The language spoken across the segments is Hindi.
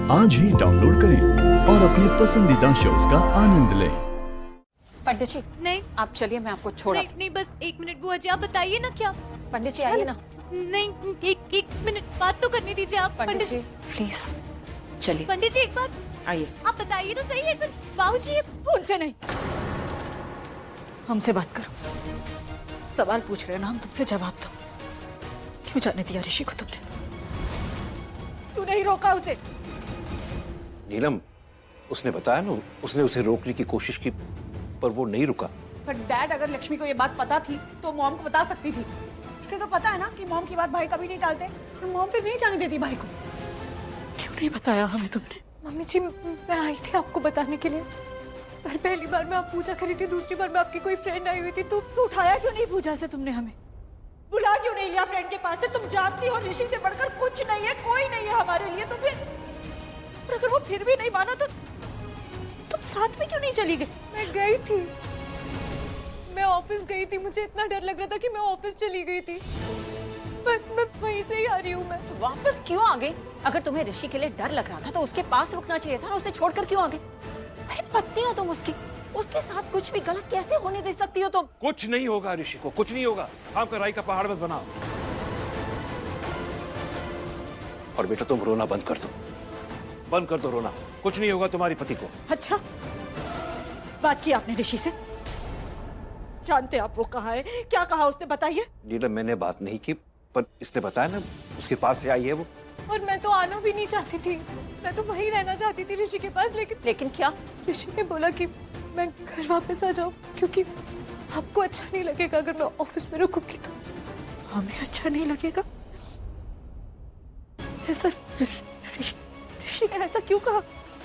आज ही डाउनलोड करें और अपने पसंदीदा शोज का आनंद लें। पंडित जी नहीं आप चलिए, मैं आपको छोड़ नहीं, नहीं बस एक मिनट बुआ जी, आप बताइए ना क्या। पंडित जी आइए ना। नहीं एक मिनट बात तो करने दीजिए आप। पंडित जी प्लीज चलिए। पंडित जी एक बात आइए। आप बताइए तो सही है। बाबू जी उनसे नहीं, हमसे बात करो। सवाल पूछ रहे हो ना, हम तुमसे जवाब दो। क्यों जाने दिया ऋषि को तुमने? क्यों नहीं रोका उसे? नीलम, उसने बताया ना, उसने उसे रोकने की कोशिश की पर वो नहीं रुका। पर डैड, अगर लक्ष्मी को ये बात पता थी तो मॉम को बता सकती थी। इसे तो पता है ना कि मॉम की बात भाई कभी नहीं टालते, और मॉम फिर नहीं जाने देती भाई को। क्यों नहीं बताया हमें तुमने? मम्मी जी मैं आई थी आपको बताने के लिए, पर पहली बार मैं आप पूजा करी थी, दूसरी बार मैं आपकी कोई फ्रेंड आई हुई थी। तो उठाया क्यों नहीं पूजा से तुमने हमें? बुला क्यों नहीं लिया फ्रेंड के पास से? तुम जानती हो ऋषि से बढ़कर कुछ नहीं है, कोई नहीं है हमारे लिए। तो फिर और अगर वो फिर भी नहीं माना तो तुम साथ में क्यों नहीं चली गई? मैं गई थी, मैं ऑफिस गई थी। मुझे इतना डर लग रहा था कि मैं ऑफिस चली गई थी, पर मैं वहीं से ही आ रही हूँ। मैं वापस क्यों आ गई? अगर तुम्हें ऋषि के लिए डर लग रहा था तो उसके पास रुकना चाहिए था ना, उसे छोड़कर क्यों आ गई? अरे पत्नी हो तुम उसकी, उसके साथ कुछ भी गलत कैसे होने दे सकती हो तुम? कुछ नहीं होगा ऋषि को, कुछ नहीं होगा। काम का राई का पहाड़ मत बनाओ। और बेटा तुम रोना बंद कर दो, बंद कर दो रोना। कुछ नहीं होगा तुम्हारी पति को। अच्छा, बात की आपने ऋषि से? जानते आप वो कहाँ है? क्या कहा उसने? बताइए। नीलम, मैंने बात नहीं की, पर इसने बताया ना उसके पास से आई है वो। और मैं तो आना भी नहीं चाहती थी, मैं तो वहीं रहना चाहती थी ऋषि के पास। लेकिन क्या? ऋषि ने बोला कि मैं घर वापस आ जाऊं, क्योंकि आपको अच्छा नहीं लगेगा अगर मैं ऑफिस में रुकूंगी तो। हमें अच्छा नहीं लगेगा? ऐसा ऋषि ने ऐसा क्यों कहा?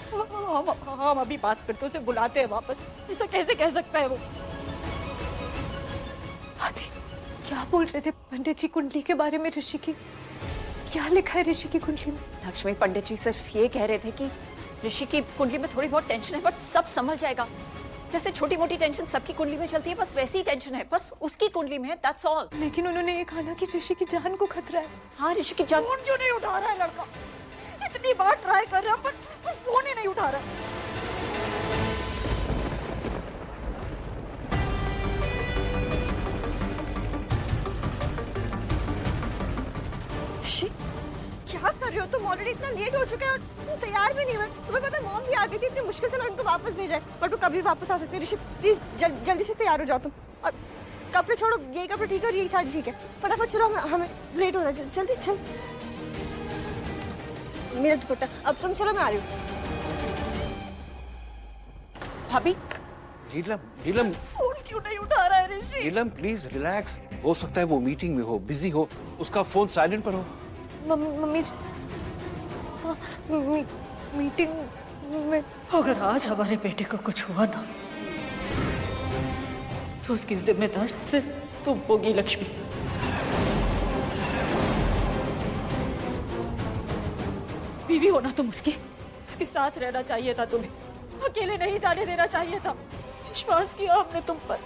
हम अभी बात करते, उसे बुलाते हैं वापस। ऐसा कैसे कह सकता है वो? आदि क्या बोल रहे थे पंडित जी कुंडली के बारे में? ऋषि की क्या लिखा है ऋषि की कुंडली में? लक्ष्मी, पंडित जी सिर्फ ये कह रहे थे कि ऋषि की कुंडली में थोड़ी बहुत टेंशन है, बट सब संभल जाएगा। जैसे छोटी मोटी टेंशन सबकी कुंडली में चलती है, बस वैसी ही टेंशन है, बस उसकी कुंडली में है, दैट्स ऑल। लेकिन उन्होंने ये कहा ना कि ऋषि की जान को खतरा है। हाँ, ऋषि की जान। फोन क्यों नहीं उठा रहा है लड़का? इतनी बार ट्राई कर रहा पर फोन ही नहीं उठा रहा। ऋषि, क्या कर रहे हो तुम? ऑलरेडी इतना लेट हो चुका है और तुम तैयार भी नहीं हुए। तुम्हें पता है मॉम भी आ गई थी, इतनी मुश्किल से मैं उनको वापस भेजा है, पर वो कभी वापस आ सकते हैं। ऋषि प्लीज जल्दी से तैयार हो जाओ तुम। और कपड़े छोड़ो, यही कपड़े ठीक है और यही साड़ी ठीक है। फटाफट चलो, हमें लेट हो रहा है। जल्दी चल। मेरा दुपट्टा, अब तुम चलो, मैं आ रही हूँ। भाभी, नीलम, नीलम, फोन क्यों नहीं उठा रहा है ऋषि? नीलम प्लीज रिलैक्स। हो सकता है वो मीटिंग में हो, बिजी हो, उसका फोन साइलेंट पर हो। मम्मी जी, हाँ, मीटिंग में। अगर आज हमारे बेटे को कुछ हुआ ना तो उसकी जिम्मेदार सिर्फ तुम होगी लक्ष्मी। बीवी हो ना तुम उसकी, उसके साथ रहना चाहिए था तुम्हें, अकेले नहीं जाने देना चाहिए था। विश्वास किया हमने तुम पर,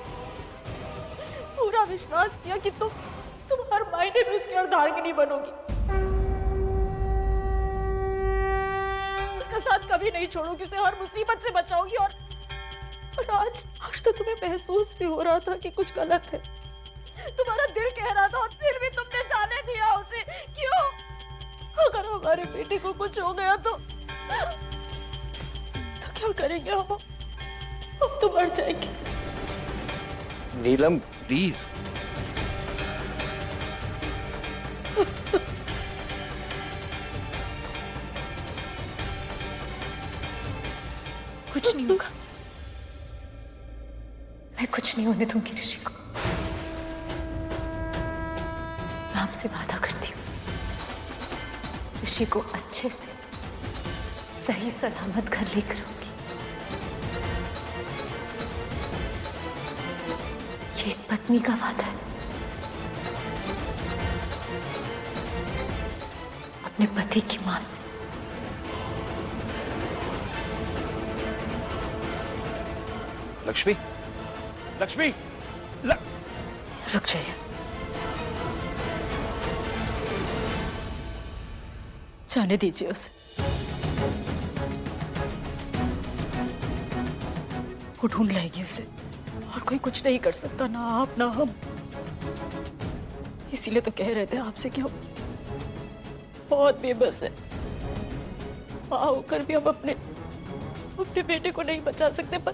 पूरा विश्वास किया कि तुम हर मायने में उसकी अर्धांगिनी बनोगी। उसका साथ कभी नहीं छोड़ोगी, उसे हर मुसीबत से बचाओगी। और आज तो तुम्हें महसूस भी हो रहा था कि कुछ गलत है, तुम्हारा दिल कह रहा था, और फिर भी तुमने जाने दिया उसे। क्यों? अगर हमारे बेटे को कुछ हो गया तो क्या करेंगे हम? तो मर जाएंगे। नीलम प्लीज। कुछ नहीं होगा, मैं कुछ नहीं होने दूंगी ऋषि को। मैं आपसे वादा करती हूँ, ऋषि को अच्छे से सही सलामत घर लेकर आऊंगी। ये एक पत्नी का वादा है, अपने पति की मां से। लक्ष्मी, लक्ष्मी, रुक जाइए। जाने दीजिए उसे। वो ढूंढ लाएगी उसे, और कोई कुछ नहीं कर सकता, ना आप ना हम। इसीलिए तो कह रहे थे आपसे कि हम बहुत बेबस है, माँ होकर भी हम अपने बेटे को नहीं बचा सकते, पर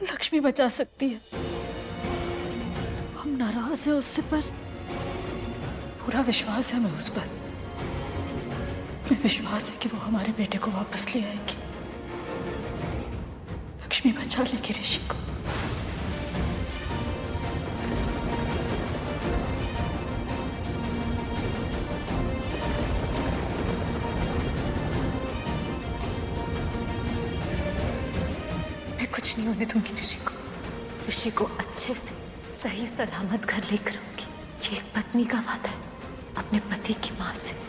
लक्ष्मी बचा सकती है। हम नाराज हैं उससे, पर पूरा विश्वास है हमें उस पर। हमें विश्वास है कि वो हमारे बेटे को वापस ले आएगी। लक्ष्मी बचा लेगी ऋषि को। मैं कुछ नहीं होने दूंगी ऋषि को अच्छे से सही सलामत घर लेकर आऊंगी। ये एक पत्नी का वादा है अपने पति की मां से।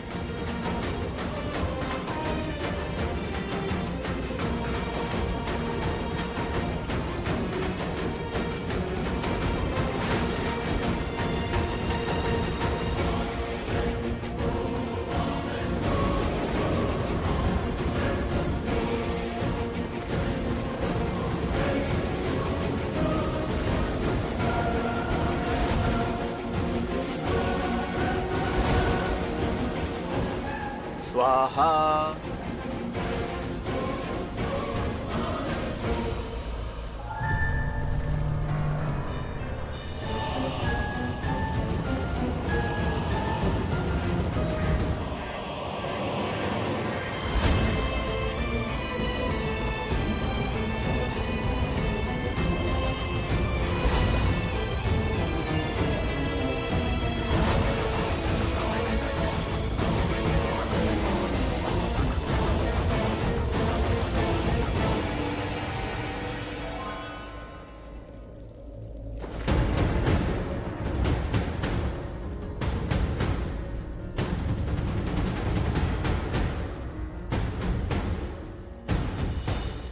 स्वाहा।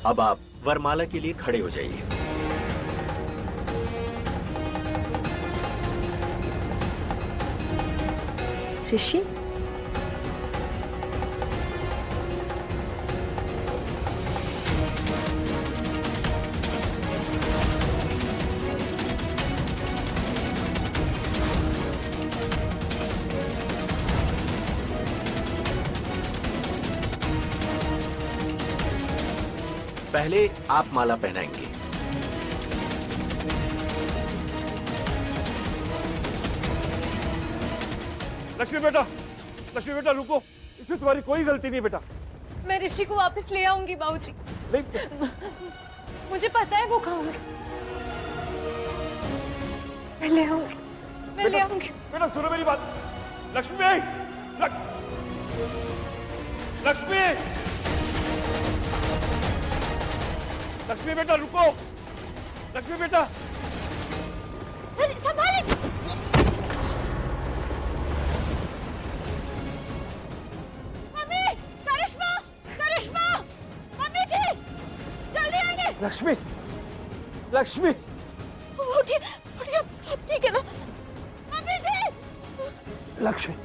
अब आप वरमाला के लिए खड़े हो जाइए। ऋषि, पहले आप माला पहनाएंगे। लक्ष्मी बेटा रुको, इसमें तुम्हारी कोई गलती नहीं बेटा। मैं ऋषि को वापस ले आऊंगी बाबूजी। नहीं, मुझे पता है वो कहाँ होंगे। मैं ले आऊंगी, मैं ले आऊंगी। बेटा सुनो मेरी बात। लक्ष्मी, लक्ष्मी बेटा रुको। लक्ष्मी बेटा, संभाले। मम्मी, करिश्मा, मम्मी जी, जल्दी आइए। लक्ष्मी उठिए, अब ठीक है ना? मम्मी जी। लक्ष्मी